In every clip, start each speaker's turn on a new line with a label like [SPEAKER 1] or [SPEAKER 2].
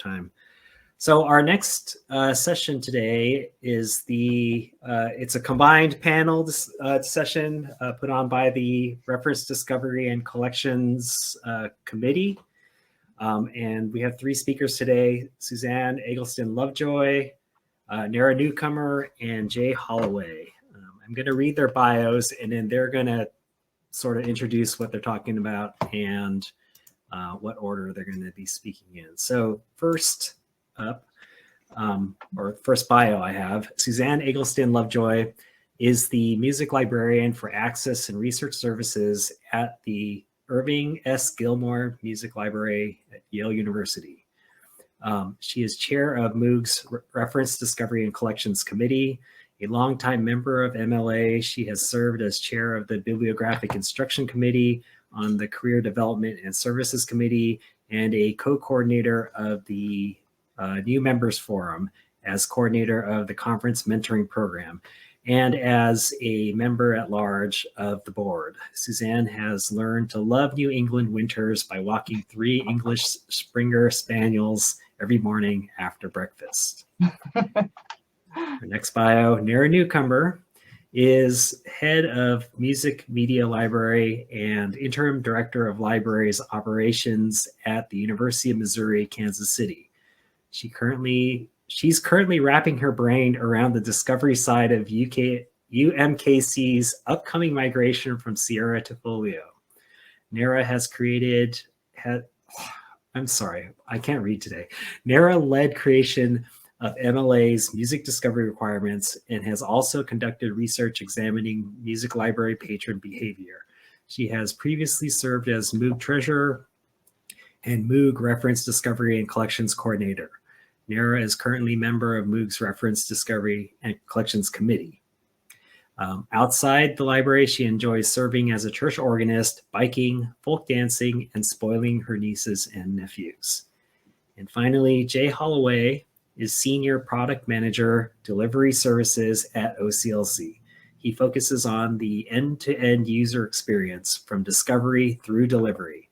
[SPEAKER 1] time. So our next session today is it's a combined panel session put on by the Reference Discovery and Collections Committee. And we have three speakers today: Suzanne, Eggleston, Lovejoy, Nara, Newcomer, and Jay Holloway. I'm going to read their bios, and then they're going to sort of introduce what they're talking about and what order they're going to be speaking in. So first up, or first bio I have, Suzanne Eggleston Lovejoy is the music librarian for Access and Research Services at the Irving S. Gilmore Music Library at Yale University. She is chair of MOUG's Reference Discovery and Collections Committee, a longtime member of MLA. She has served as chair of the Bibliographic Instruction Committee, on the Career Development and Services Committee, and a co-coordinator of the New Members Forum as coordinator of the Conference Mentoring Program, and as a member at large of the board. Suzanne has learned to love New England winters by walking 3 English Springer Spaniels every morning after breakfast. Our next bio, Nara Newcomer is head of Music Media Library and interim director of libraries operations at the University of Missouri, Kansas City. She's currently wrapping her brain around the discovery side of UMKC's upcoming migration from Sierra to Folio. Nara has I'm sorry, I can't read today. Nara led creation of MLA's music discovery requirements and has also conducted research examining music library patron behavior. She has previously served as MOUG treasurer and MOUG Reference Discovery and Collections coordinator. Nara is currently member of MOUG's Reference Discovery and Collections Committee. Outside the library, she enjoys serving as a church organist, biking, folk dancing, and spoiling her nieces and nephews. And finally, Jay Holloway is Senior Product Manager, Delivery Services at OCLC. He focuses on the end-to-end user experience from discovery through delivery.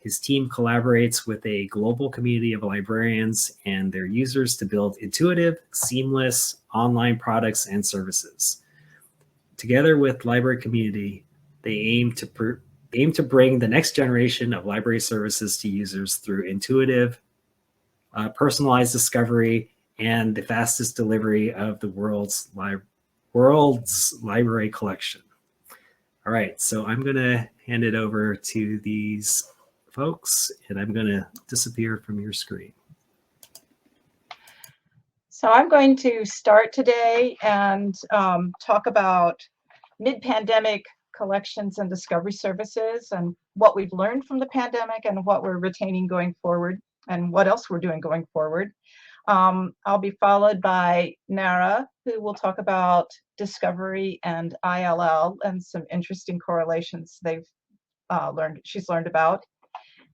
[SPEAKER 1] His team collaborates with a global community of librarians and their users to build intuitive, seamless online products and services. Together with library community, they aim to bring the next generation of library services to users through intuitive, personalized discovery, and the fastest delivery of the world's library collection. All right, so I'm going to hand it over to these folks, and I'm going to disappear from your screen.
[SPEAKER 2] So I'm going to start today and talk about mid-pandemic collections and discovery services and what we've learned from the pandemic and what we're retaining going forward and what else we're doing going forward. I'll be followed by Nara, who will talk about discovery and ILL and some interesting correlations she's learned about.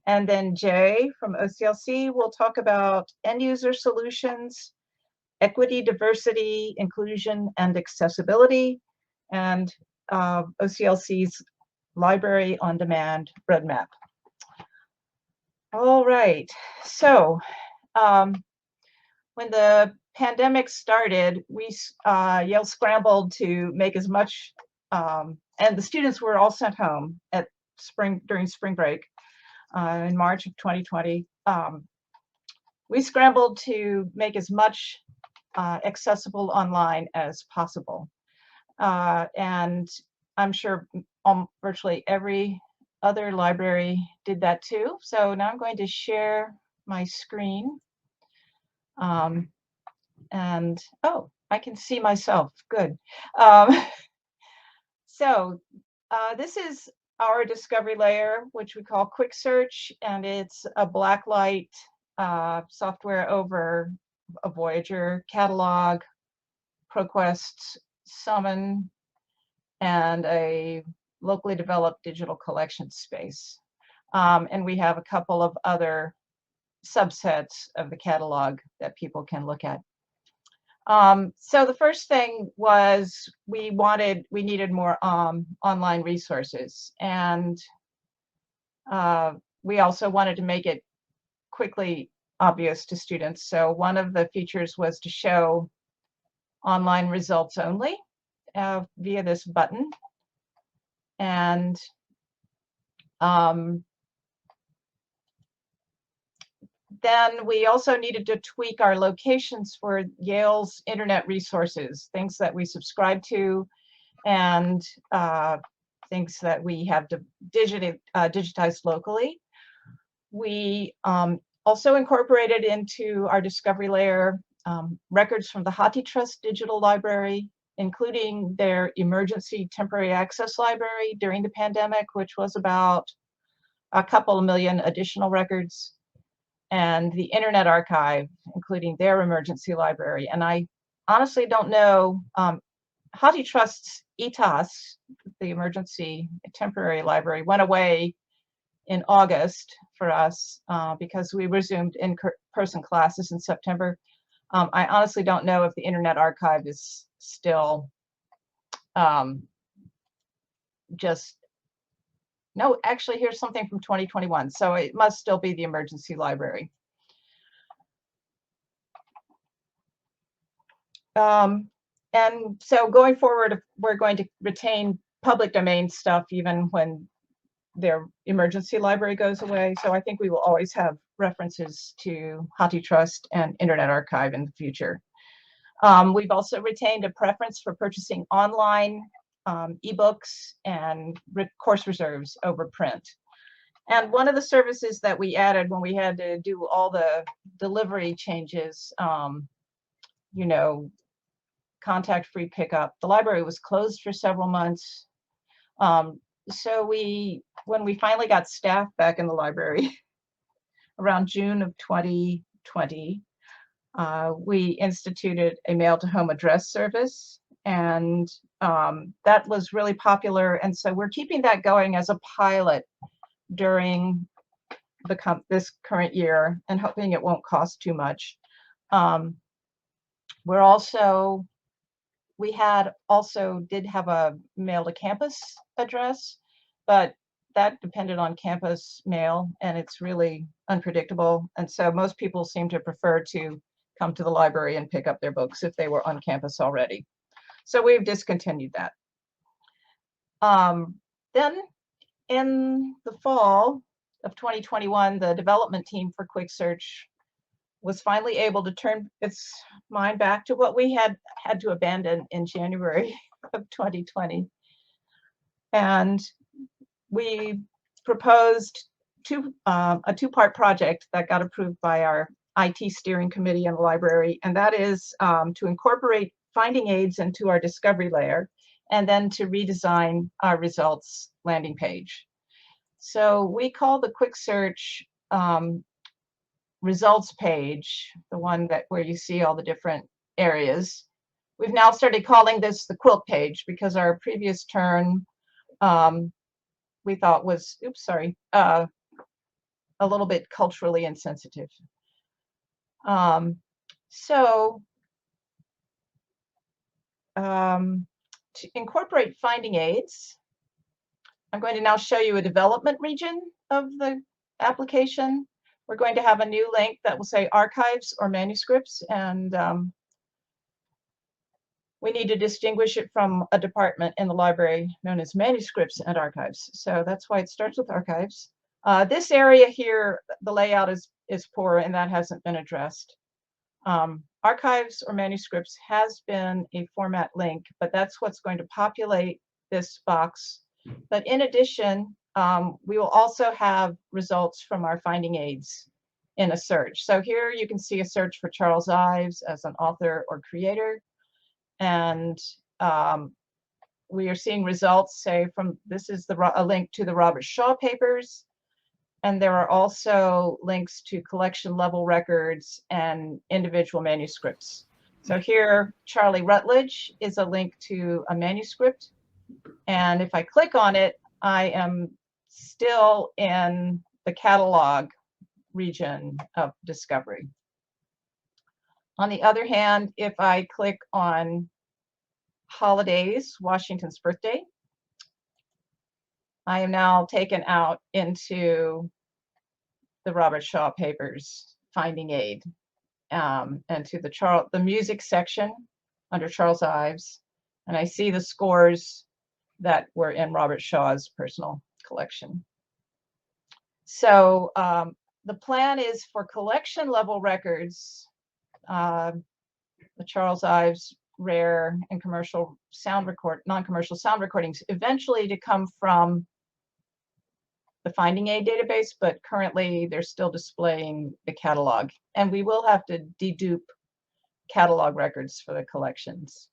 [SPEAKER 2] And then Jay from OCLC will talk about end user solutions, equity, diversity, inclusion, and accessibility, and OCLC's Library on Demand roadmap. All right, so when the pandemic started, Yale scrambled to make as much, and the students were all sent home during spring break in March of 2020. We scrambled to make as much accessible online as possible. And I'm sure virtually every other library did that too. So now I'm going to share my screen. And oh, I can see myself, good. So this is our discovery layer, which we call Quick Search, and it's a blacklight software over a Voyager catalog, ProQuest Summon, and a locally developed digital collection space. And we have a couple of other subsets of the catalog that people can look at. So the first thing was we needed more online resources, and we also wanted to make it quickly obvious to students. So one of the features was to show online results only via this button. And then we also needed to tweak our locations for Yale's internet resources, things that we subscribe to and things that we have digitized locally. We also incorporated into our discovery layer records from the HathiTrust Digital Library, including their emergency temporary access library during the pandemic, which was about a couple of million additional records, and the Internet Archive, including their emergency library. And I honestly don't know, HathiTrust's ETAS, the emergency temporary library, went away in August for us because we resumed in-person classes in September. I honestly don't know if the Internet Archive is still no, actually, here's something from 2021. So it must still be the emergency library. And so going forward, we're going to retain public domain stuff even when their emergency library goes away. So I think we will always have references to HathiTrust and Internet Archive in the future. We've also retained a preference for purchasing online ebooks and course reserves over print. And one of the services that we added when we had to do all the delivery changes, you know, contact-free pickup, the library was closed for several months. So when we finally got staff back in the library around June of 2020, we instituted a mail-to-home address service, and that was really popular. And so we're keeping that going as a pilot during this current year and hoping it won't cost too much. We did have a mail to campus address, but that depended on campus mail, and it's really unpredictable. And so most people seem to prefer to come to the library and pick up their books if they were on campus already. So we've discontinued that. Then in the fall of 2021, the development team for Quick Search was finally able to turn its mind back to what we had to abandon in January of 2020. And we proposed a two-part project that got approved by our IT steering committee in the library, and that is to incorporate finding aids into our discovery layer, and then to redesign our results landing page. So we call the Quick Search results page, the one where you see all the different areas. We've now started calling this the quilt page because our previous term we thought was, a little bit culturally insensitive. To incorporate finding aids, I'm going to now show you a development region of the application. We're going to have a new link that will say archives or manuscripts, and we need to distinguish it from a department in the library known as manuscripts and archives. So that's why it starts with archives. This area here, the layout is poor, and that hasn't been addressed. Archives or manuscripts has been a format link, but that's what's going to populate this box. But in addition, we will also have results from our finding aids in a search. So here you can see a search for Charles Ives as an author or creator. And we are seeing results, say, this is a link to the Robert Shaw papers. And there are also links to collection level records and individual manuscripts. So here, Charlie Rutledge is a link to a manuscript. And if I click on it, I am still in the catalog region of discovery. On the other hand, if I click on Holidays, Washington's birthday, I am now taken out into the Robert Shaw papers finding aid, and to the music section under Charles Ives, and I see the scores that were in Robert Shaw's personal collection. So the plan is for collection level records, the Charles Ives rare and commercial non-commercial sound recordings, eventually to come from the finding aid database, but currently they're still displaying the catalog, and we will have to dedupe catalog records for the collections.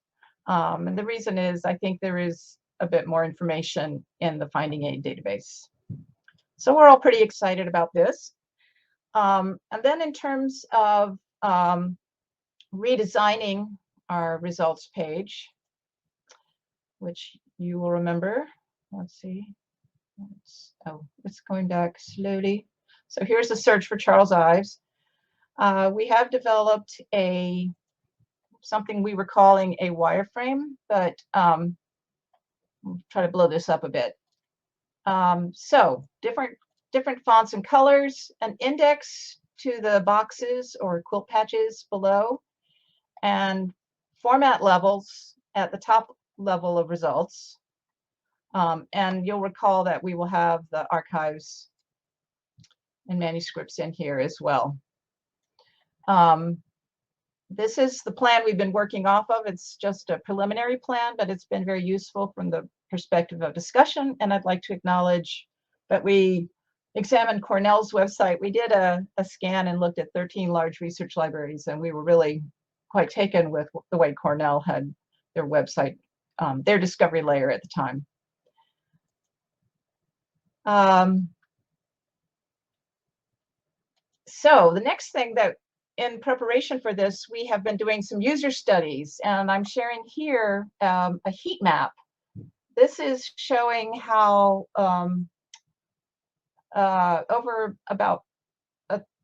[SPEAKER 2] And the reason is I think there is a bit more information in the finding aid database. So we're all pretty excited about this. And then in terms of redesigning our results page, which you will remember, let's see, it's going back slowly. So here's the search for Charles Ives. We have developed something we were calling a wireframe, but I'll try to blow this up a bit. So different fonts and colors, an index to the boxes or quilt patches below, and format levels at the top level of results. And you'll recall that we will have the archives and manuscripts in here as well. This is the plan we've been working off of. It's just a preliminary plan, but it's been very useful from the perspective of discussion. And I'd like to acknowledge that we examined Cornell's website. We did a scan and looked at 13 large research libraries, and we were really quite taken with the way Cornell had their website, their discovery layer at the time. So the next thing that in preparation for this, we have been doing some user studies, and I'm sharing here a heat map. This is showing how over about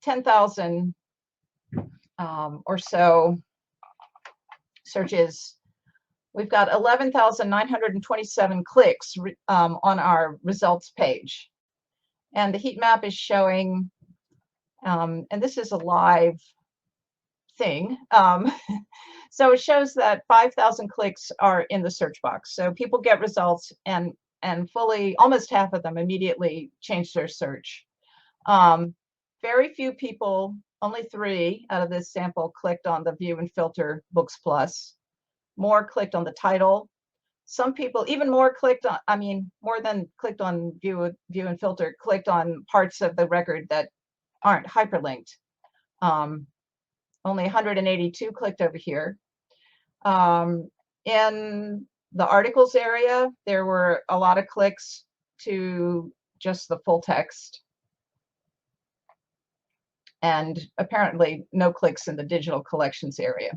[SPEAKER 2] 10,000 or so searches, we've got 11,927 clicks on our results page. And the heat map is showing, and this is a live thing. So it shows that 5,000 clicks are in the search box. So people get results and fully, almost half of them immediately change their search. Very few people, only 3 out of this sample, clicked on the view and filter Books Plus. More clicked on the title. Some people, even more clicked on, I mean, more than clicked on view and filter, clicked on parts of the record that aren't hyperlinked. Only 182 clicked over here. In the articles area, there were a lot of clicks to just the full text. And apparently no clicks in the digital collections area.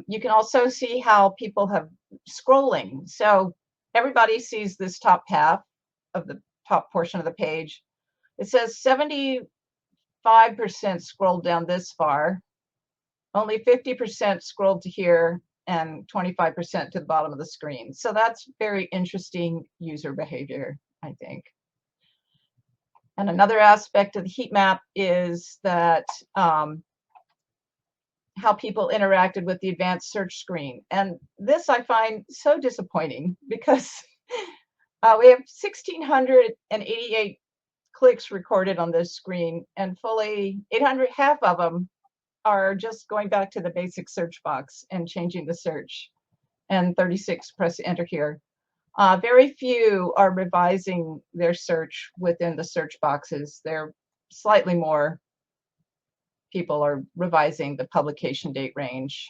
[SPEAKER 2] You can also see how people have scrolling. So everybody sees this top half of the top portion of the page. It says 75% scrolled down this far, only 50% scrolled to here, and 25% to the bottom of the screen. So that's very interesting user behavior, I think. And another aspect of the heat map is that how people interacted with the advanced search screen. And this I find so disappointing because we have 1,688 clicks recorded on this screen, and fully 800, half of them are just going back to the basic search box and changing the search, and 36 press enter here. Very few are revising their search within the search boxes. They're slightly more people are revising the publication date range.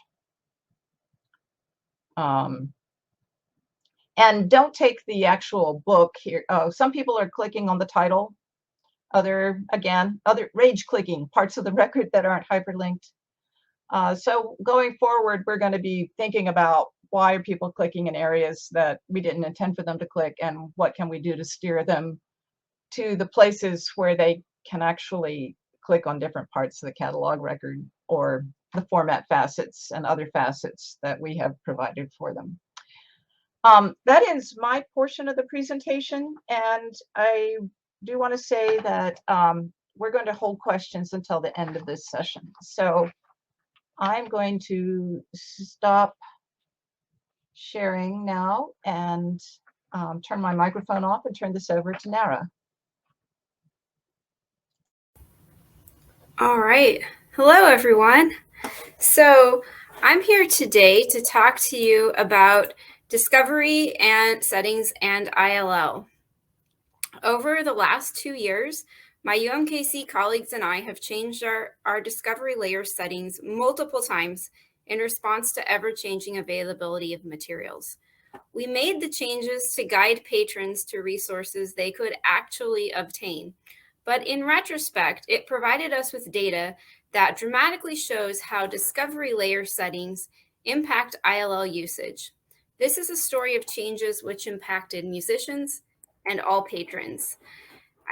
[SPEAKER 2] And don't take the actual book here. Oh, some people are clicking on the title. Other rage clicking parts of the record that aren't hyperlinked. So going forward, we're going to be thinking about why are people clicking in areas that we didn't intend for them to click, and what can we do to steer them to the places where they can actually click on different parts of the catalog record or the format facets and other facets that we have provided for them. That is my portion of the presentation, and I do want to say that we're going to hold questions until the end of this session. So I'm going to stop sharing now and turn my microphone off and turn this over to Nara.
[SPEAKER 3] All right. Hello, everyone. So I'm here today to talk to you about discovery and settings and ILL. Over the last 2 years, my UMKC colleagues and I have changed our discovery layer settings multiple times in response to ever-changing availability of materials. We made the changes to guide patrons to resources they could actually obtain. But in retrospect, it provided us with data that dramatically shows how discovery layer settings impact ILL usage. This is a story of changes which impacted musicians and all patrons.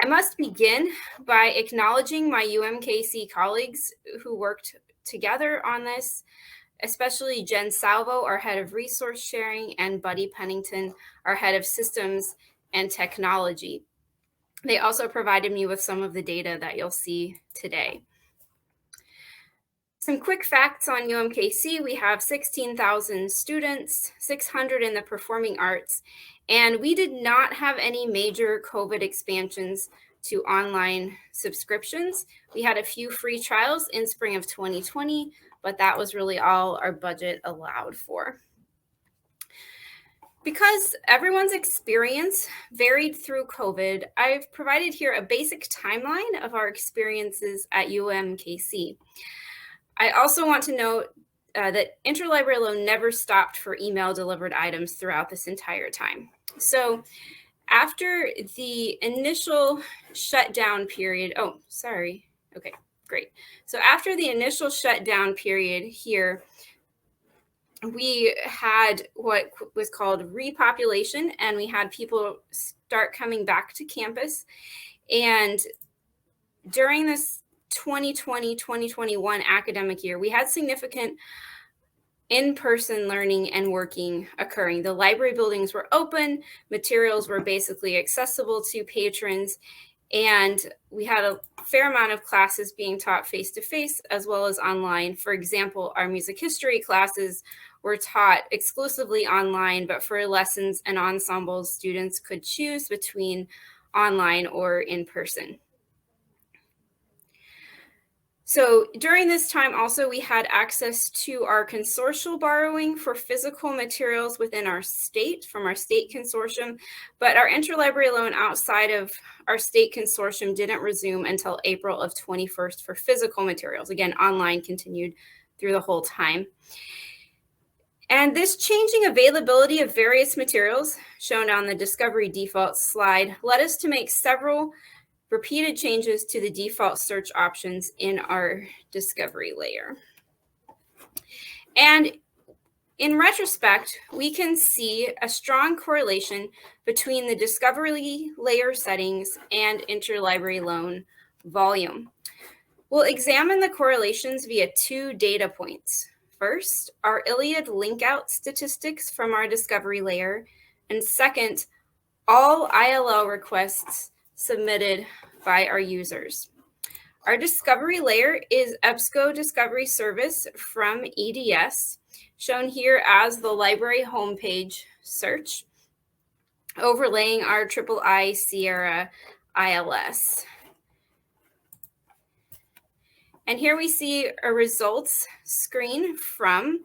[SPEAKER 3] I must begin by acknowledging my UMKC colleagues who worked together on this, especially Jen Salvo, our head of resource sharing, and Buddy Pennington, our head of systems and technology. They also provided me with some of the data that you'll see today. Some quick facts on UMKC. We have 16,000 students, 600 in the performing arts, and we did not have any major COVID expansions to online subscriptions. We had a few free trials in spring of 2020, but that was really all our budget allowed for. Because everyone's experience varied through COVID, I've provided here a basic timeline of our experiences at UMKC. I also want to note that interlibrary loan never stopped for email delivered items throughout this entire time. So after the initial shutdown period, great. So after the initial shutdown period here, we had what was called repopulation, and we had people start coming back to campus. And during this 2020-2021 academic year, we had significant in-person learning and working occurring. The library buildings were open, materials were basically accessible to patrons, and we had a fair amount of classes being taught face-to-face as well as online. For example, our music history classes were taught exclusively online, but for lessons and ensembles, students could choose between online or in person. So during this time also, we had access to our consortial borrowing for physical materials within our state from our state consortium, but our interlibrary loan outside of our state consortium didn't resume until April of 21st for physical materials. Again, online continued through the whole time. And this changing availability of various materials shown on the Discovery default slide led us to make several repeated changes to the default search options in our discovery layer. And in retrospect, we can see a strong correlation between the discovery layer settings and interlibrary loan volume. We'll examine the correlations via 2 data points. First, our Iliad link out statistics from our discovery layer, and second, all ILL requests submitted by our users. Our discovery layer is Ebsco Discovery service from EDS, shown here as the library homepage search, overlaying our III Sierra ILS. And here we see a results screen from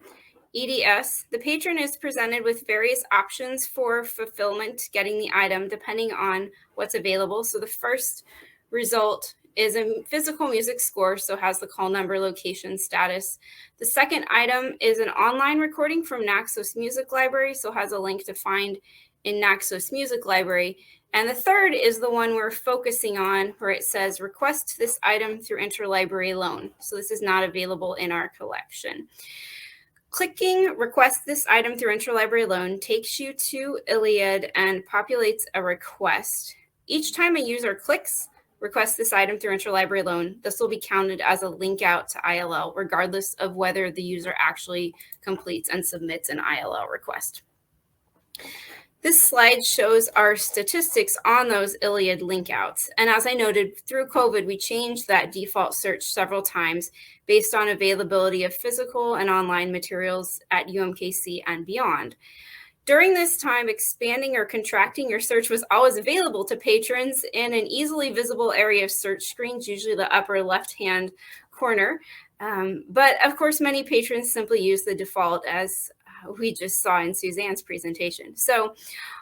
[SPEAKER 3] EDS. The patron is presented with various options for fulfillment, getting the item, depending on what's available. So the first result is a physical music score, so has the call number, location, status. The second item is an online recording from Naxos Music Library, so has a link to find in Naxos Music Library. And the third is the one we're focusing on, where it says request this item through interlibrary loan. So this is not available in our collection. Clicking request this item through interlibrary loan takes you to Iliad and populates a request. Each time a user clicks request this item through interlibrary loan, this will be counted as a link out to ILL, regardless of whether the user actually completes and submits an ILL request. This slide shows our statistics on those ILLiad link outs. And as I noted, through COVID, we changed that default search several times based on availability of physical and online materials at UMKC and beyond. During this time, expanding or contracting your search was always available to patrons in an easily visible area of search screens, usually the upper left-hand corner. But of course, many patrons simply use the default, as we just saw in Suzanne's presentation. So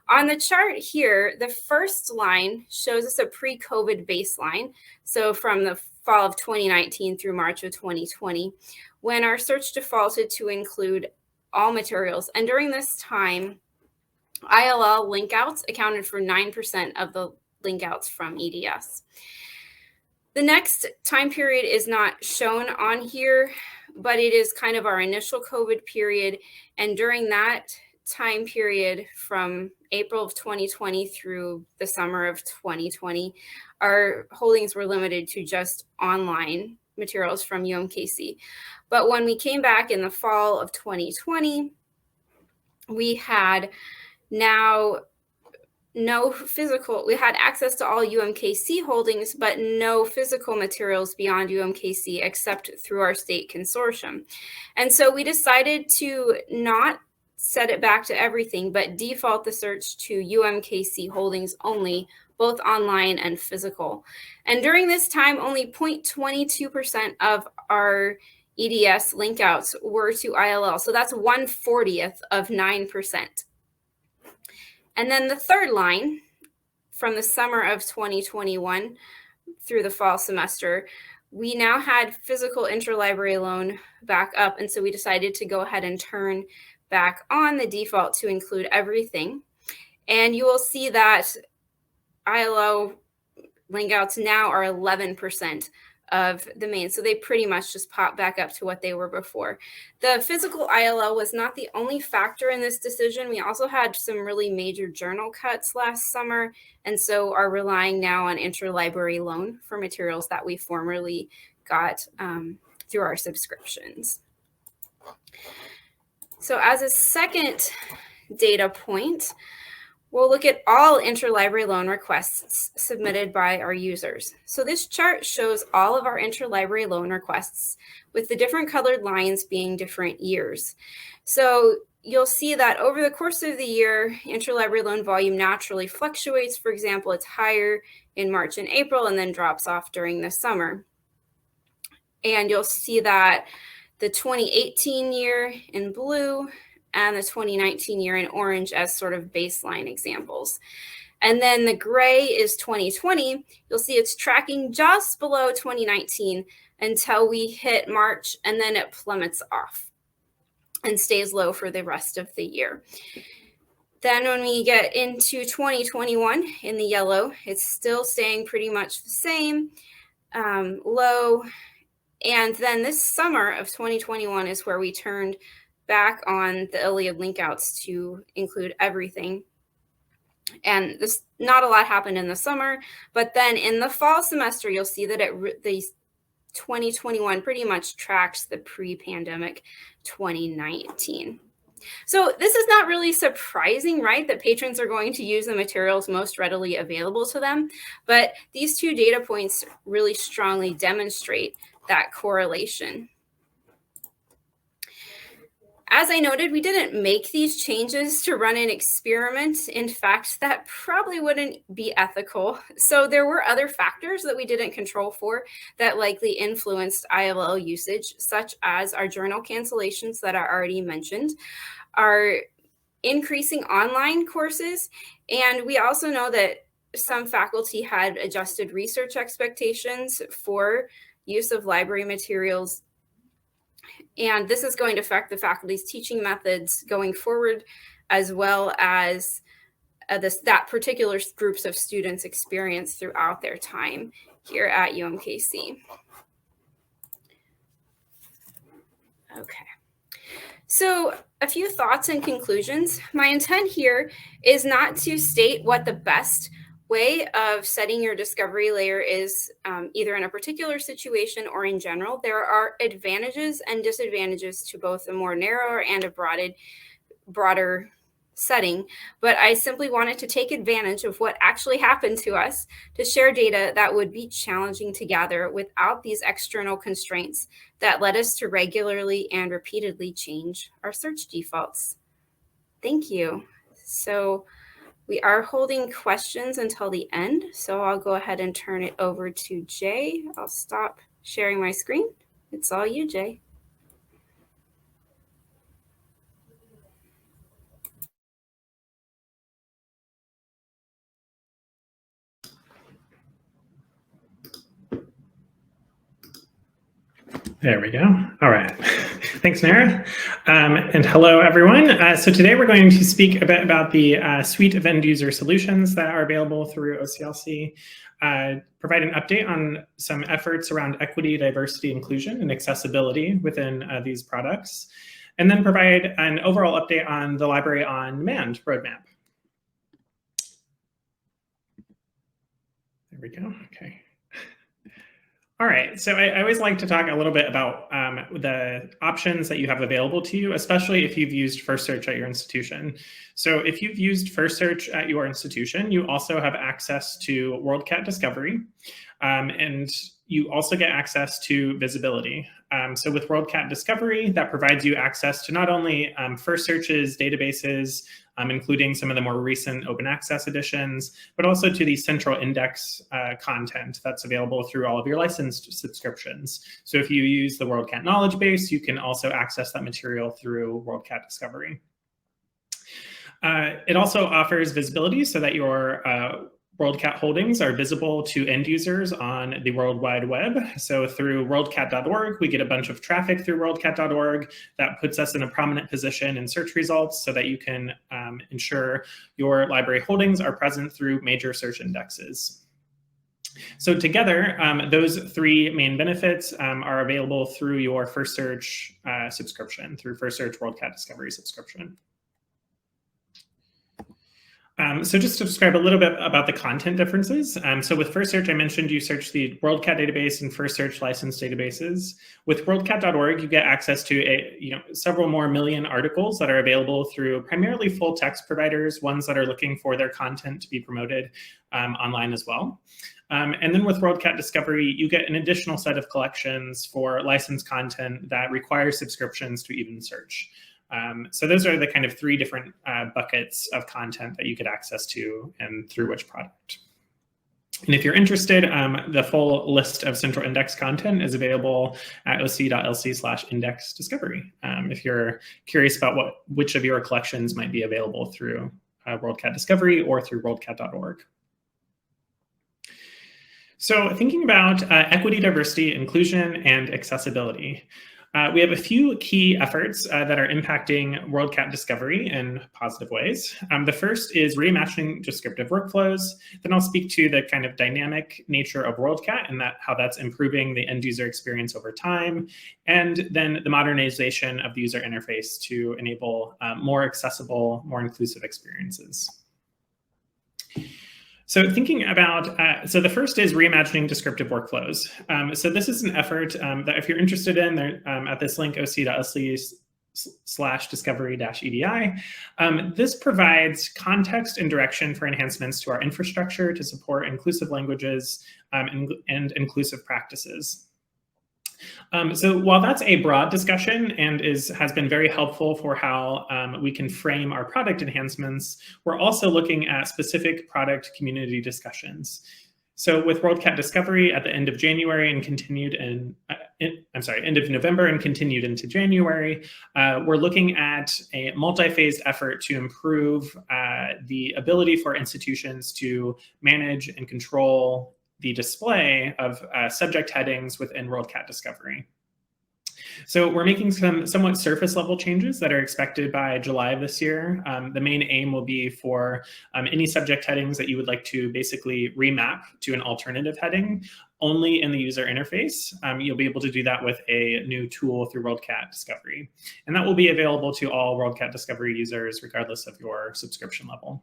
[SPEAKER 3] on the chart here, the first line shows us a pre-COVID baseline. So from the fall of 2019 through March of 2020, when our search defaulted to include all materials. And during this time, ILL link outs accounted for 9% of the link outs from EDS. The next time period is not shown on here, but it is kind of our initial COVID period. And during that time period from April of 2020 through the summer of 2020, our holdings were limited to just online materials from UMKC. But when we came back in the fall of 2020, we had now no physical, we had access to all UMKC holdings, but no physical materials beyond UMKC except through our state consortium. And so we decided to not set it back to everything, but default the search to UMKC holdings only, both online and physical. And during this time, only 0.22% of our EDS link outs were to ILL. So that's 1/40th of 9%. And then the third line from the summer of 2021 through the fall semester, we now had physical interlibrary loan back up. And so we decided to go ahead and turn back on the default to include everything. And you will see that ILO link outs now are 11% of the main. So they pretty much just pop back up to what they were before. The physical ILL was not the only factor in this decision. We also had some really major journal cuts last summer, and so are relying now on interlibrary loan for materials that we formerly got through our subscriptions. So as a second data point, we'll look at all interlibrary loan requests submitted by our users. So this chart shows all of our interlibrary loan requests with the different colored lines being different years. So you'll see that over the course of the year, interlibrary loan volume naturally fluctuates. For example, it's higher in March and April and then drops off during the summer. And you'll see that the 2018 year in blue and the 2019 year in orange as sort of baseline examples. And then the gray is 2020. You'll see it's tracking just below 2019 until we hit March, and then it plummets off and stays low for the rest of the year. Then when we get into 2021 in the yellow, it's still staying pretty much the same, low. And then this summer of 2021 is where we turned back on the ILLiad link outs to include everything. And this, not a lot happened in the summer, but then in the fall semester, you'll see that the 2021 pretty much tracks the pre-pandemic 2019. So this is not really surprising, right, that patrons are going to use the materials most readily available to them, but these two data points really strongly demonstrate that correlation. As I noted, we didn't make these changes to run an experiment. In fact, that probably wouldn't be ethical. So there were other factors that we didn't control for that likely influenced ILL usage, such as our journal cancellations that I already mentioned, our increasing online courses, and we also know that some faculty had adjusted research expectations for use of library materials. And this is going to affect the faculty's teaching methods going forward, as well as that particular groups of students experience throughout their time here at UMKC. Okay, so a few thoughts and conclusions. My intent here is not to state what the best way of setting your discovery layer is, either in a particular situation or in general. There are advantages and disadvantages to both a more narrow and a broader setting, but I simply wanted to take advantage of what actually happened to us to share data that would be challenging to gather without these external constraints that led us to regularly and repeatedly change our search defaults. Thank you. So we are holding questions until the end, so I'll go ahead and turn it over to Jay. I'll stop sharing my screen. It's all you, Jay.
[SPEAKER 4] There we go. All right. Thanks, Nara. And hello, everyone. So today we're going to speak a bit about the suite of end user solutions that are available through OCLC, provide an update on some efforts around equity, diversity, inclusion, and accessibility within these products, and then provide an overall update on the Library on Demand roadmap. There we go. Okay. All right, so I always like to talk a little bit about the options that you have available to you, especially if you've used First Search at your institution. So if you've used First Search at your institution, you also have access to Worldcat Discovery, and you also get access to visibility. So with Worldcat Discovery, that provides you access to not only First Search's databases, including some of the more recent open access editions, but also to the central index content that's available through all of your licensed subscriptions. So if you use the Worldcat knowledge base, you can also access that material through Worldcat Discovery. It also offers visibility so that your Worldcat holdings are visible to end users on the World Wide Web. So through worldcat.org, we get a bunch of traffic through worldcat.org that puts us in a prominent position in search results so that you can ensure your library holdings are present through major search indexes. So together, those three main benefits are available through your First Search subscription, through First Search Worldcat Discovery subscription. So just to describe a little bit about the content differences. So with First Search, I mentioned you search the Worldcat database and First Search licensed databases. With worldcat.org, you get access to several more million articles that are available through primarily full text providers, ones that are looking for their content to be promoted online as well. And then with Worldcat Discovery, you get an additional set of collections for licensed content that requires subscriptions to even search. So those are the kind of three different buckets of content that you get access to and through which product. And if you're interested, the full list of central index content is available at oc.lc/index discovery. If you're curious about which of your collections might be available through Worldcat Discovery or through worldcat.org. So thinking about equity, diversity, inclusion, and accessibility. We have a few key efforts that are impacting Worldcat Discovery in positive ways. The first is reimagining descriptive workflows. Then I'll speak to the kind of dynamic nature of Worldcat and how that's improving the end user experience over time. And then the modernization of the user interface to enable more accessible, more inclusive experiences. So thinking about, so the first is reimagining descriptive workflows. So this is an effort that if you're interested in, at this link, oc.lc/discovery-EDI, this provides context and direction for enhancements to our infrastructure to support inclusive languages and inclusive practices. So while that's a broad discussion and has been very helpful for how we can frame our product enhancements, we're also looking at specific product community discussions. So with Worldcat Discovery at the end of January and continued end of November and continued into January, we're looking at a multi-phased effort to improve the ability for institutions to manage and control the display of subject headings within Worldcat Discovery. So we're making some somewhat surface level changes that are expected by July of this year. The main aim will be for any subject headings that you would like to basically remap to an alternative heading only in the user interface. You'll be able to do that with a new tool through Worldcat Discovery. And that will be available to all Worldcat Discovery users regardless of your subscription level.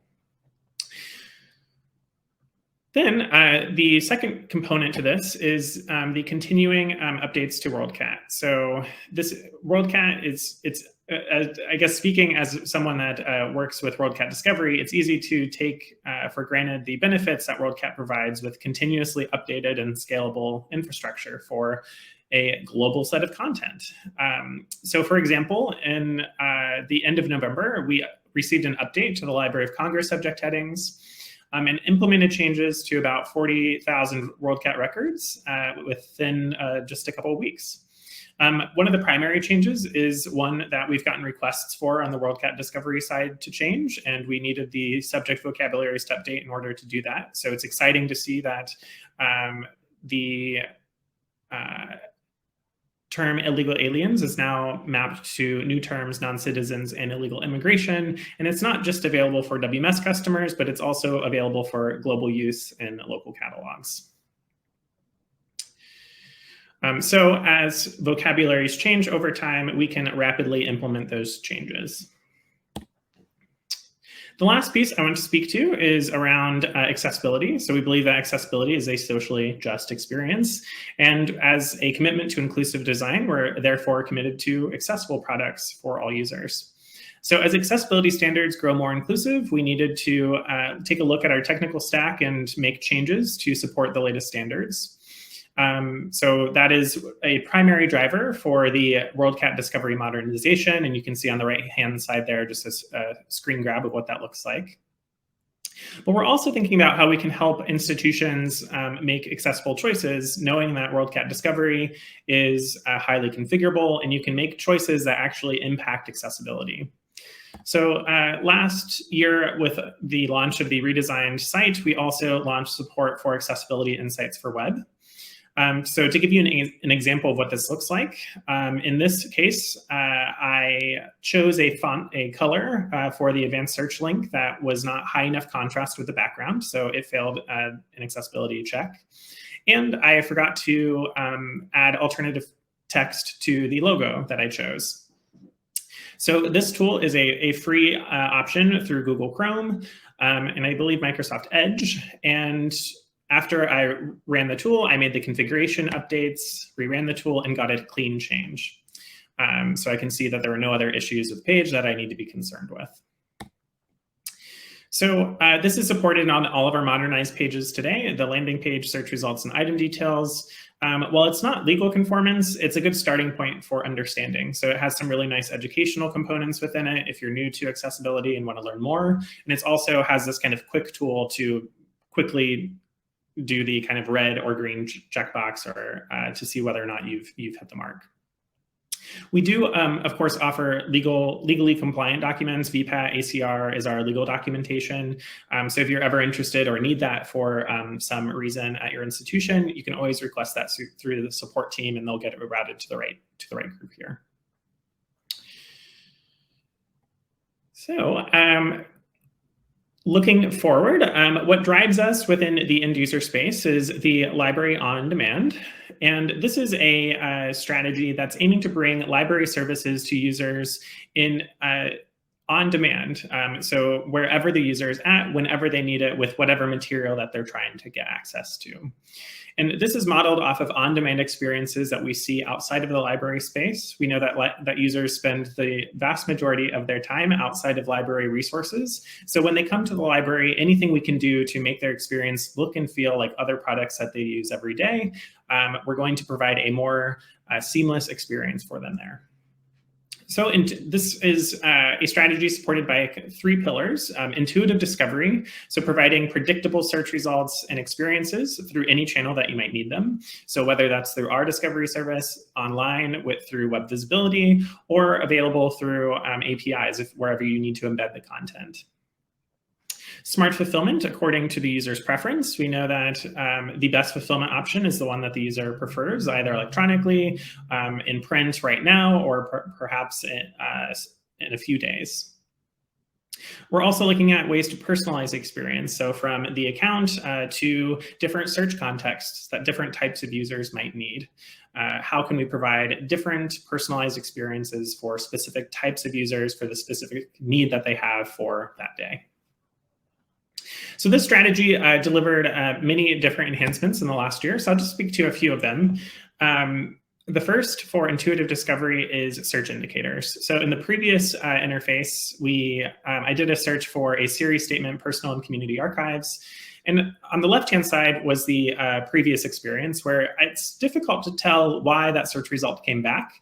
[SPEAKER 4] Then the second component to this is the continuing updates to Worldcat. So this Worldcat I guess speaking as someone that works with Worldcat Discovery, it's easy to take for granted the benefits that Worldcat provides with continuously updated and scalable infrastructure for a global set of content. So for example, in the end of November, we received an update to the Library of Congress subject headings and implemented changes to about 40,000 Worldcat records within just a couple of weeks. One of the primary changes is one that we've gotten requests for on the Worldcat Discovery side to change, and we needed the subject vocabularies to update in order to do that. So it's exciting to see that the term illegal aliens is now mapped to new terms, non-citizens, and illegal immigration. And it's not just available for WMS customers, but it's also available for global use in local catalogs. So as vocabularies change over time, we can rapidly implement those changes. The last piece I want to speak to is around accessibility. So we believe that accessibility is a socially just experience. And as a commitment to inclusive design, we're therefore committed to accessible products for all users. So as accessibility standards grow more inclusive, we needed to take a look at our technical stack and make changes to support the latest standards. So that is a primary driver for the Worldcat Discovery modernization. And you can see on the right-hand side there, just a screen grab of what that looks like. But we're also thinking about how we can help institutions make accessible choices, knowing that Worldcat Discovery is highly configurable, and you can make choices that actually impact accessibility. So last year, with the launch of the redesigned site, we also launched support for accessibility insights for web. So to give you an example of what this looks like, in this case, I chose a color for the advanced search link that was not high enough contrast with the background, so it failed an accessibility check. And I forgot to add alternative text to the logo that I chose. So this tool is a free option through Google Chrome, and I believe Microsoft Edge. And after I ran the tool, I made the configuration updates, reran the tool, and got a clean change. So I can see that there were no other issues with the page that I need to be concerned with. So this is supported on all of our modernized pages today, the landing page, search results, and item details. While it's not legal conformance, it's a good starting point for understanding. So it has some really nice educational components within it if you're new to accessibility and want to learn more. And it also has this kind of quick tool to quickly do the kind of red or green checkbox or to see whether or not you've hit the mark. We do, of course, offer legally compliant documents. VPAT ACR is our legal documentation. So if you're ever interested or need that for some reason at your institution, you can always request that through the support team, and they'll get it routed to the right group here. So looking forward, what drives us within the end user space is the library on demand. And this is a strategy that's aiming to bring library services to users in on demand. So wherever the user is at, whenever they need it, with whatever material that they're trying to get access to. And this is modeled off of on-demand experiences that we see outside of the library space. We know that users spend the vast majority of their time outside of library resources. So when they come to the library, anything we can do to make their experience look and feel like other products that they use every day, we're going to provide a more seamless experience for them there. So this is a strategy supported by 3 pillars: intuitive discovery, so providing predictable search results and experiences through any channel that you might need them. So whether that's through our discovery service, online, through web visibility, or available through APIs wherever you need to embed the content. Smart fulfillment according to the user's preference. We know that the best fulfillment option is the one that the user prefers, either electronically, in print right now, or perhaps in a few days. We're also looking at ways to personalize the experience. So from the account to different search contexts that different types of users might need. How can we provide different personalized experiences for specific types of users for the specific need that they have for that day? So this strategy delivered many different enhancements in the last year. So I'll just speak to a few of them. The first for intuitive discovery is search indicators. So in the previous interface, I did a search for a series statement, personal and community archives. And on the left-hand side was the previous experience where it's difficult to tell why that search result came back.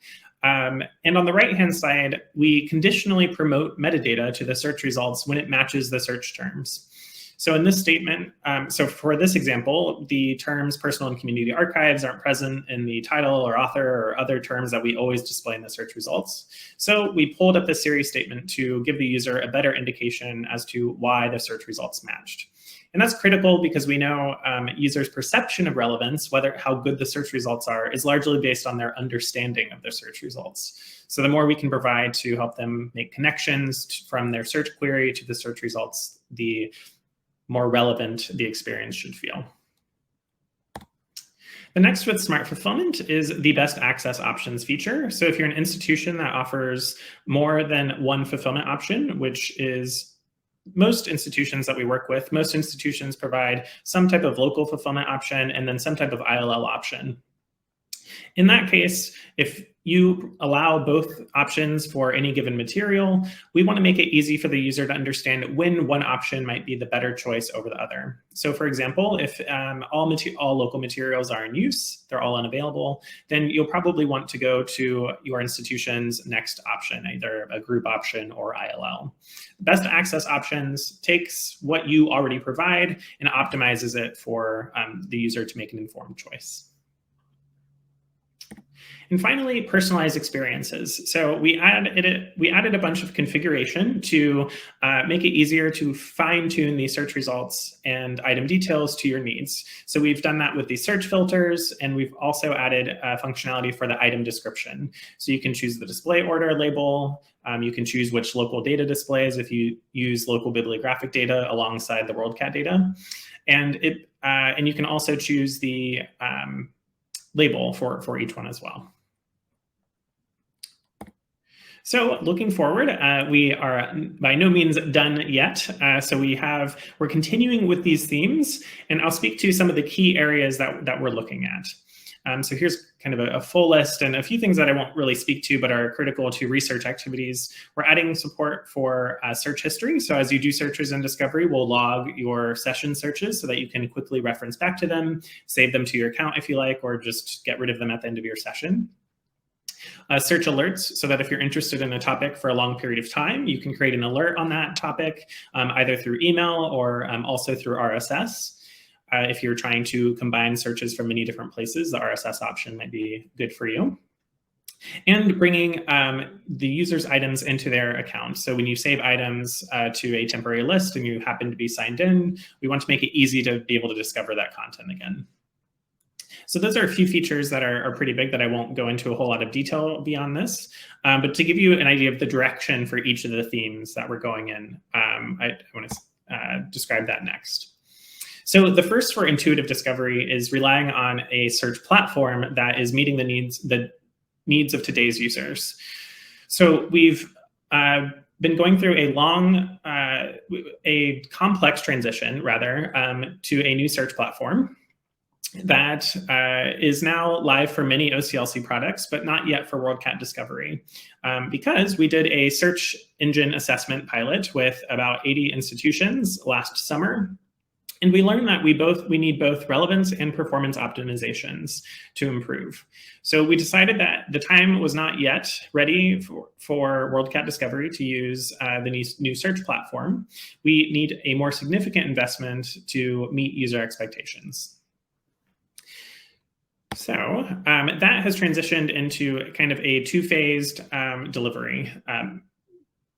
[SPEAKER 4] And on the right-hand side, we conditionally promote metadata to the search results when it matches the search terms. So in this statement, so for this example, the terms personal and community archives aren't present in the title or author or other terms that we always display in the search results. So we pulled up the series statement to give the user a better indication as to why the search results matched. And that's critical because we know users' perception of relevance, how good the search results are, is largely based on their understanding of their search results. So the more we can provide to help them make connections from their search query to the search results, the more relevant the experience should feel. The next with Smart Fulfillment is the best access options feature. So if you're an institution that offers more than one fulfillment option, which is most institutions that we work with, most institutions provide some type of local fulfillment option and then some type of ILL option. In that case, if you allow both options for any given material, we want to make it easy for the user to understand when one option might be the better choice over the other. So for example, if all local materials are in use, they're all unavailable, then you'll probably want to go to your institution's next option, either a group option or ILL. Best access options takes what you already provide and optimizes it for the user to make an informed choice. And finally, personalized experiences. So we added a bunch of configuration to make it easier to fine-tune the search results and item details to your needs. So we've done that with the search filters, and we've also added functionality for the item description. So you can choose the display order label. You can choose which local data displays if you use local bibliographic data alongside the Worldcat data. And you can also choose the label for each one as well. So looking forward, we are by no means done yet. So we're continuing with these themes, and I'll speak to some of the key areas that we're looking at. So here's kind of a full list and a few things that I won't really speak to, but are critical to research activities. We're adding support for search history. So as you do searches in Discovery, we'll log your session searches so that you can quickly reference back to them, save them to your account if you like, or just get rid of them at the end of your session. Search alerts, so that if you're interested in a topic for a long period of time, you can create an alert on that topic, either through email or also through RSS. If you're trying to combine searches from many different places, the RSS option might be good for you. And bringing the user's items into their account. So when you save items to a temporary list and you happen to be signed in, we want to make it easy to be able to discover that content again. So those are a few features that are pretty big that I won't go into a whole lot of detail beyond this. But to give you an idea of the direction for each of the themes that we're going in, I want to describe that next. So the first for intuitive discovery is relying on a search platform that is meeting the needs of today's users. So we've been going through a complex transition, rather, to a new search platform that is now live for many OCLC products, but not yet for Worldcat Discovery, because we did a search engine assessment pilot with about 80 institutions last summer. And we learned that we need both relevance and performance optimizations to improve. So we decided that the time was not yet ready for Worldcat Discovery to use the new search platform. We need a more significant investment to meet user expectations. So that has transitioned into kind of a two-phased delivery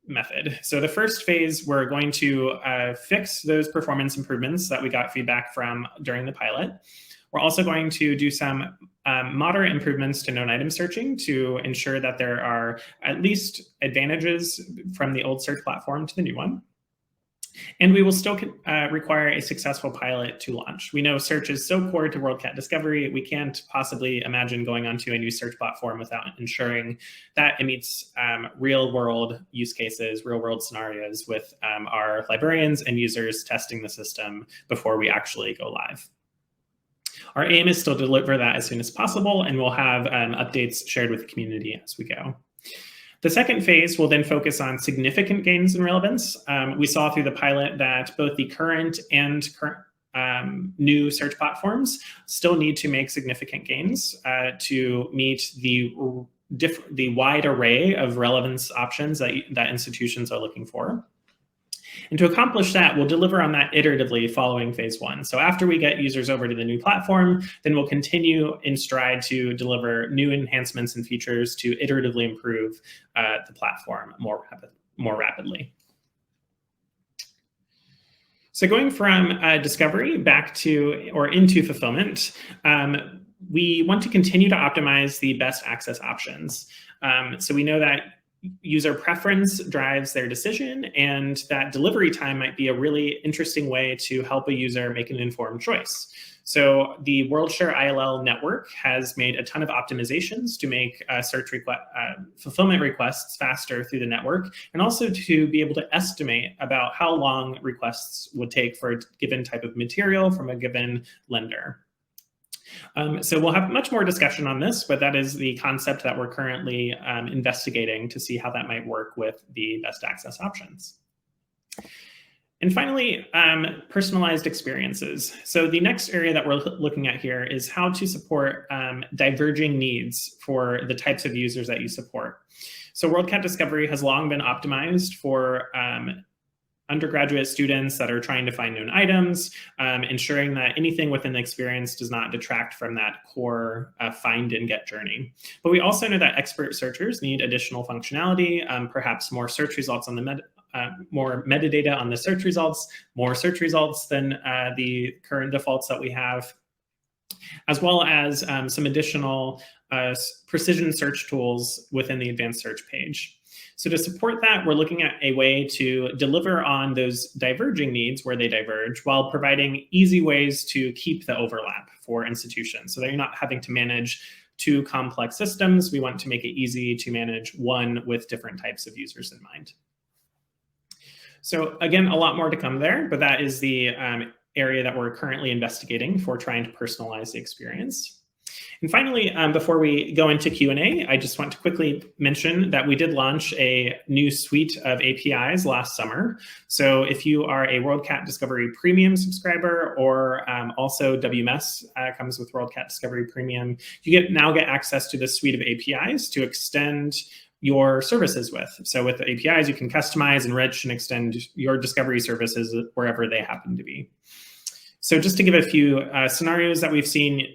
[SPEAKER 4] method. So the first phase, we're going to fix those performance improvements that we got feedback from during the pilot. We're also going to do some moderate improvements to known item searching to ensure that there are at least advantages from the old search platform to the new one. And we will still require a successful pilot to launch. We know search is so core to Worldcat Discovery, we can't possibly imagine going onto a new search platform without ensuring that it meets real-world use cases, real-world scenarios with our librarians and users testing the system before we actually go live. Our aim is still to deliver that as soon as possible, and we'll have updates shared with the community as we go. The second phase will then focus on significant gains in relevance. We saw through the pilot that both the current and new search platforms still need to make significant gains to meet the wide array of relevance options that institutions are looking for. And to accomplish that, we'll deliver on that iteratively following phase one. So after we get users over to the new platform, then we'll continue in stride to deliver new enhancements and features to iteratively improve the platform more rapidly. So going from discovery back to or into fulfillment, we want to continue to optimize the best access options. So we know that user preference drives their decision, and that delivery time might be a really interesting way to help a user make an informed choice. So the WorldShare ILL network has made a ton of optimizations to make fulfillment requests faster through the network, and also to be able to estimate about how long requests would take for a given type of material from a given lender. So we'll have much more discussion on this, but that is the concept that we're currently investigating to see how that might work with the best access options. And finally, personalized experiences. So the next area that we're looking at here is how to support diverging needs for the types of users that you support. So Worldcat Discovery has long been optimized for undergraduate students that are trying to find known items, ensuring that anything within the experience does not detract from that core find and get journey. But we also know that expert searchers need additional functionality, perhaps more search results on the more metadata on the search results, more search results than the current defaults that we have, as well as some additional precision search tools within the advanced search page. So to support that, we're looking at a way to deliver on those diverging needs where they diverge while providing easy ways to keep the overlap for institutions so that you're not having to manage two complex systems. We want to make it easy to manage one with different types of users in mind. So again, a lot more to come there, but that is the area that we're currently investigating for trying to personalize the experience. And finally, before we go into Q&A, I just want to quickly mention that we did launch a new suite of APIs last summer. So if you are a Worldcat Discovery Premium subscriber, or also WMS comes with Worldcat Discovery Premium, you now get access to this suite of APIs to extend your services with. So with the APIs, you can customize, enrich, and extend your discovery services wherever they happen to be. So just to give a few scenarios that we've seen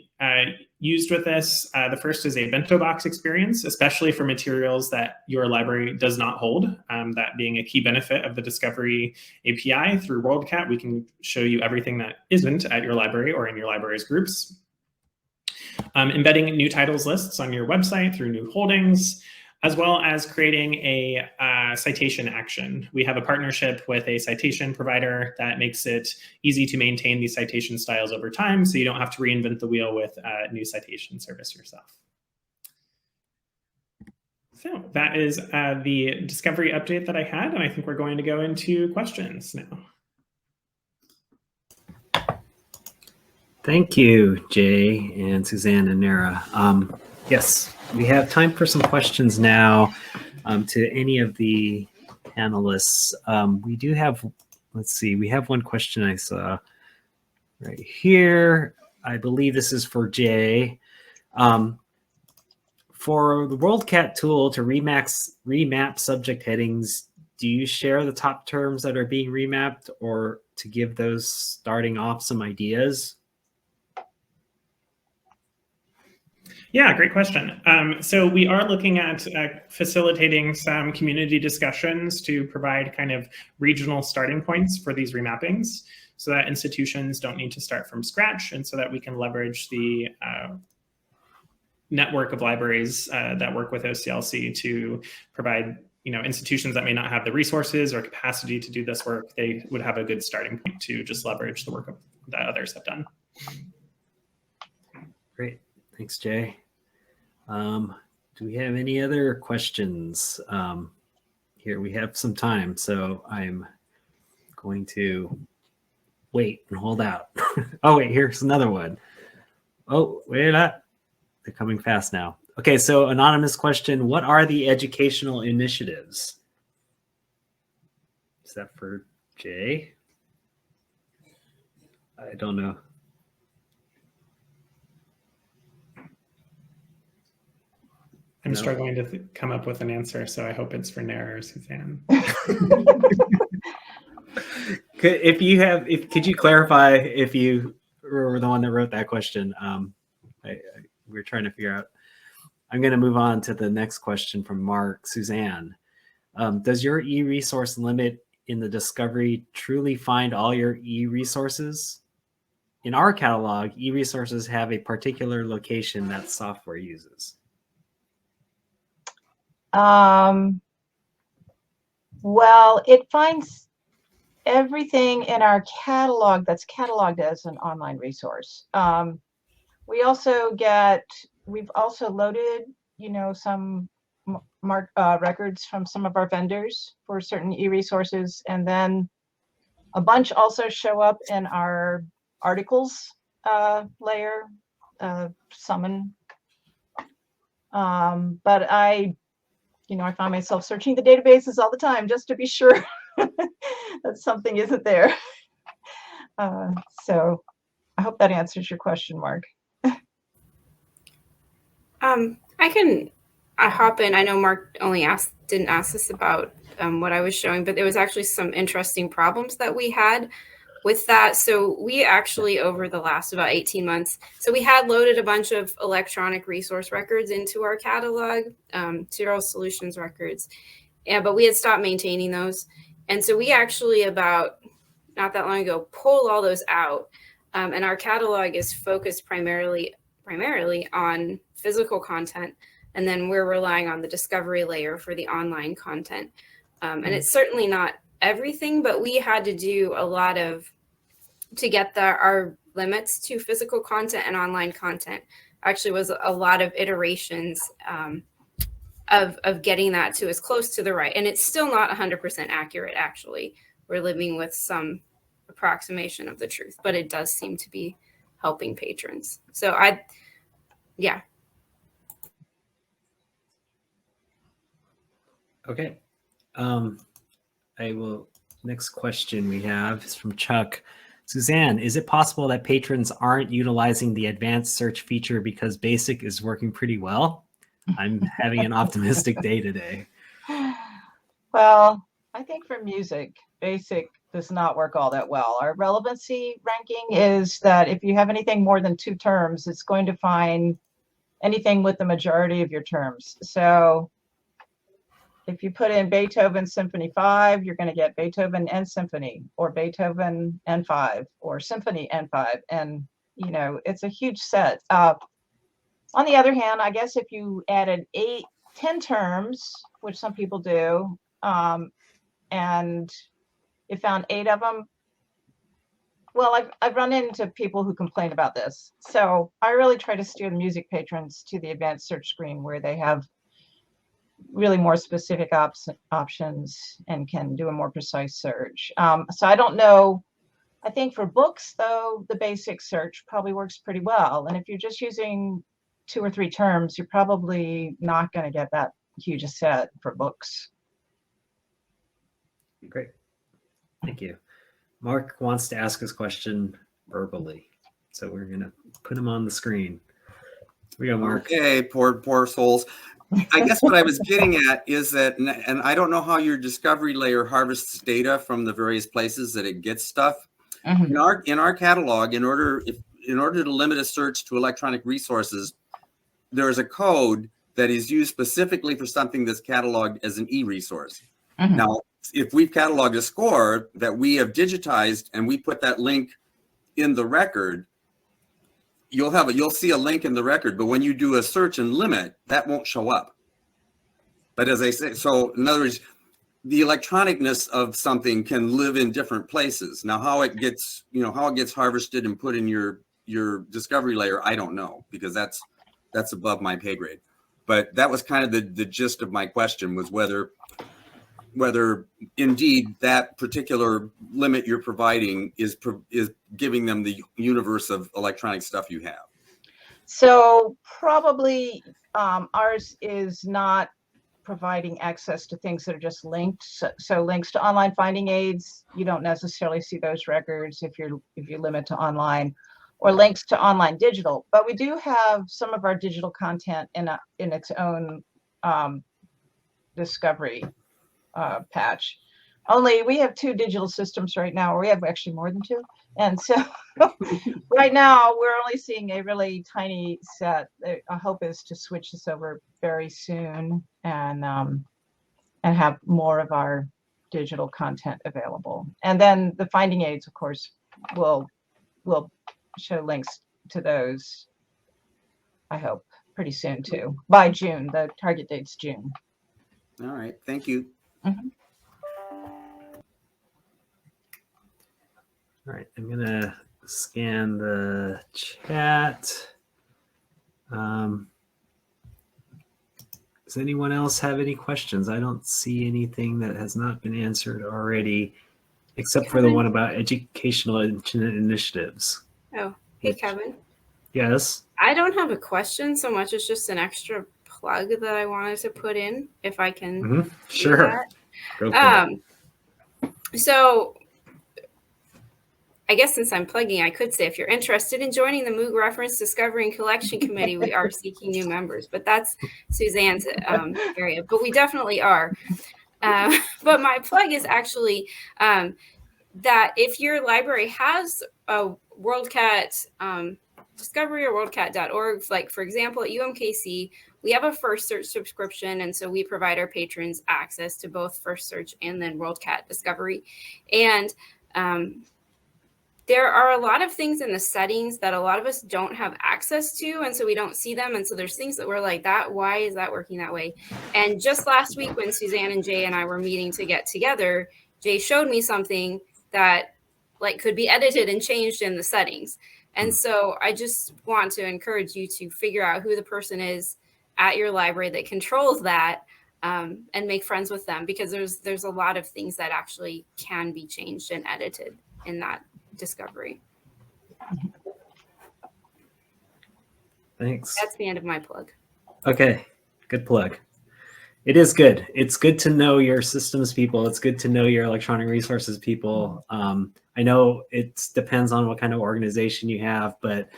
[SPEAKER 4] used with this, the first is a bento box experience, especially for materials that your library does not hold. That being a key benefit of the Discovery API through Worldcat, we can show you everything that isn't at your library or in your library's groups. Embedding new titles lists on your website through new holdings, as well as creating a citation action. We have a partnership with a citation provider that makes it easy to maintain these citation styles over time, so you don't have to reinvent the wheel with a new citation service yourself. So that is the discovery update that I had, and I think we're going to go into questions now.
[SPEAKER 1] Thank you, Jay and Suzanne and Nara. Yes, we have time for some questions now to any of the panelists. We do have, let's see, we have one question I saw right here. I believe this is for Jay. For the Worldcat tool to remap subject headings, do you share the top terms that are being remapped, or to give those starting off some ideas?
[SPEAKER 4] Yeah, great question. So we are looking at facilitating some community discussions to provide kind of regional starting points for these remappings so that institutions don't need to start from scratch, and so that we can leverage the network of libraries that work with OCLC to provide institutions that may not have the resources or capacity to do this work, they would have a good starting point to just leverage the work that others have done.
[SPEAKER 1] Great. Thanks, Jay. Do we have any other questions? Here we have some time, so I'm going to wait and hold out. Oh, wait, here's another one. Oh, wait, they're coming fast now. Okay, so anonymous question, what are the educational initiatives? Is that for Jay? I don't know.
[SPEAKER 4] I'm struggling to come up with an answer, so I hope it's for Nara or Suzanne.
[SPEAKER 1] Could you clarify if you were the one that wrote that question? We're trying to figure out. I'm going to move on to the next question from Mark. Suzanne, does your e-resource limit in the discovery truly find all your e-resources? In our catalog, e-resources have a particular location that software uses.
[SPEAKER 2] Well, it finds everything in our catalog that's cataloged as an online resource. We've also loaded, some records from some of our vendors for certain e-resources, and then a bunch also show up in our articles layer, summon. But I find myself searching the databases all the time just to be sure that something isn't there. So I hope that answers your question, Mark.
[SPEAKER 3] I hop in. I know Mark only didn't ask us about what I was showing, but there was actually some interesting problems that we had with that. So we actually, over the last about 18 months, so we had loaded a bunch of electronic resource records into our catalog, Serial Solutions records, but we had stopped maintaining those. And so we actually, about not that long ago, pulled all those out. And our catalog is focused primarily on physical content. And then we're relying on the discovery layer for the online content. And it's certainly not everything, but we had to do a lot to get our limits to physical content and online content. Actually was a lot of iterations of getting that to as close to the right. And it's still not 100% accurate, actually. We're living with some approximation of the truth, but it does seem to be helping patrons. So yeah.
[SPEAKER 1] Okay. Next question we have is from Chuck. Suzanne, is it possible that patrons aren't utilizing the advanced search feature because basic is working pretty well? I'm having an optimistic day today.
[SPEAKER 2] Well, I think for music, basic does not work all that well. Our relevancy ranking is that if you have anything more than 2 terms, it's going to find anything with the majority of your terms. So if you put in Beethoven Symphony 5, you're going to get Beethoven and Symphony, or Beethoven N5, or Symphony N5. And, it's a huge set. On the other hand, I guess if you added 10 terms, which some people do, and it found 8 of them, well, I've run into people who complain about this. So I really try to steer the music patrons to the advanced search screen where they have really more specific options and can do a more precise search. So I don't know. I think for books, though, the basic search probably works pretty well. And if you're just using 2 or 3 terms, you're probably not going to get that huge a set for books.
[SPEAKER 1] Great. Thank you. Mark wants to ask his question verbally. So we're going to put him on the screen. Here we go, Mark.
[SPEAKER 5] Okay, poor souls. I guess what I was getting at is that, and I don't know how your discovery layer harvests data from the various places that it gets stuff. Mm-hmm. In our catalog, in order to limit a search to electronic resources, there is a code that is used specifically for something that's cataloged as an e-resource. Mm-hmm. Now, if we've cataloged a score that we have digitized and we put that link in the record, you'll see a link in the record, but when you do a search and limit, that won't show up. But as I say, so in other words, the electronicness of something can live in different places. Now, how it gets, how it gets harvested and put in your discovery layer, I don't know, because that's above my pay grade. But that was kind of the gist of my question, was whether indeed that particular limit you're providing is giving them the universe of electronic stuff you have.
[SPEAKER 2] So probably ours is not providing access to things that are just linked. So links to online finding aids, you don't necessarily see those records if you limit to online, or links to online digital. But we do have some of our digital content in its own discovery patch. Only we have 2 digital systems right now, or we have actually more than 2. And so right now we're only seeing a really tiny set. Our hope is to switch this over very soon and have more of our digital content available. And then the finding aids, of course, will show links to those, I hope, pretty soon too. By June, the target date's June.
[SPEAKER 5] All right, thank you.
[SPEAKER 2] Mm-hmm.
[SPEAKER 1] All right, I'm gonna scan the chat. Does anyone else have any questions? I don't see anything that has not been answered already, except for the one about educational initiatives.
[SPEAKER 3] Oh, hey, Kevin.
[SPEAKER 1] Yes.
[SPEAKER 3] I don't have a question so much as just an extra plug that I wanted to put in, if I can.
[SPEAKER 1] Mm-hmm. Sure. Go for it.
[SPEAKER 3] So I guess since I'm plugging, I could say if you're interested in joining the MOUG Reference Discovery and Collection Committee, we are seeking new members, but that's Suzanne's area, but we definitely are. But my plug is actually that if your library has a Worldcat Discovery or worldcat.org, like for example, at UMKC, we have a First Search subscription, and so we provide our patrons access to both First Search and then Worldcat Discovery. And there are a lot of things in the settings that a lot of us don't have access to, and so we don't see them. And so there's things that we're like, why is that working that way? And just last week when Suzanne and Jay and I were meeting to get together, Jay showed me something that could be edited and changed in the settings. And so I just want to encourage you to figure out who the person is at your library that controls that, and make friends with them, because there's a lot of things that actually can be changed and edited in that discovery.
[SPEAKER 1] Thanks.
[SPEAKER 3] That's the end of my plug.
[SPEAKER 1] Okay, good plug. It is good. It's good to know your systems people. It's good to know your electronic resources people. I know it depends on what kind of organization you have, but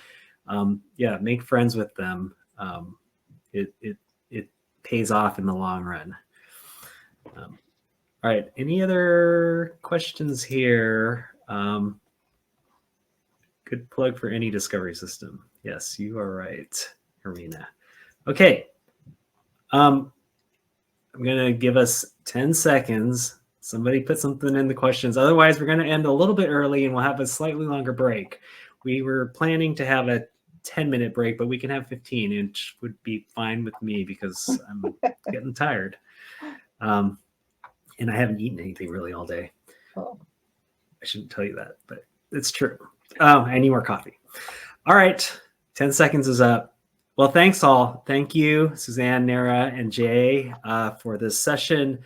[SPEAKER 1] yeah, make friends with them. It pays off in the long run. All right, any other questions here? Good plug for any discovery system. Yes, you are right, Irina. Okay. I'm going to give us 10 seconds. Somebody put something in the questions. Otherwise, we're going to end a little bit early and we'll have a slightly longer break. We were planning to have a 10-minute break, but we can have 15, which would be fine with me because I'm getting tired. And I haven't eaten anything really all day.
[SPEAKER 2] Oh.
[SPEAKER 1] I shouldn't tell you that, but it's true. Oh, I need more coffee. All right. 10 seconds is up. Well, thanks all. Thank you, Suzanne, Nara, and Jay, for this session.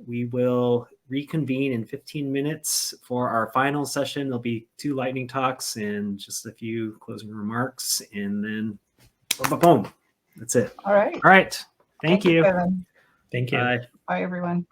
[SPEAKER 1] We will reconvene in 15 minutes for our final session. There'll be 2 lightning talks and just a few closing remarks, and then boom. That's it.
[SPEAKER 2] All right.
[SPEAKER 1] All right. Thank you.
[SPEAKER 2] Kevin.
[SPEAKER 4] Thank you.
[SPEAKER 1] Bye.
[SPEAKER 2] Bye, everyone.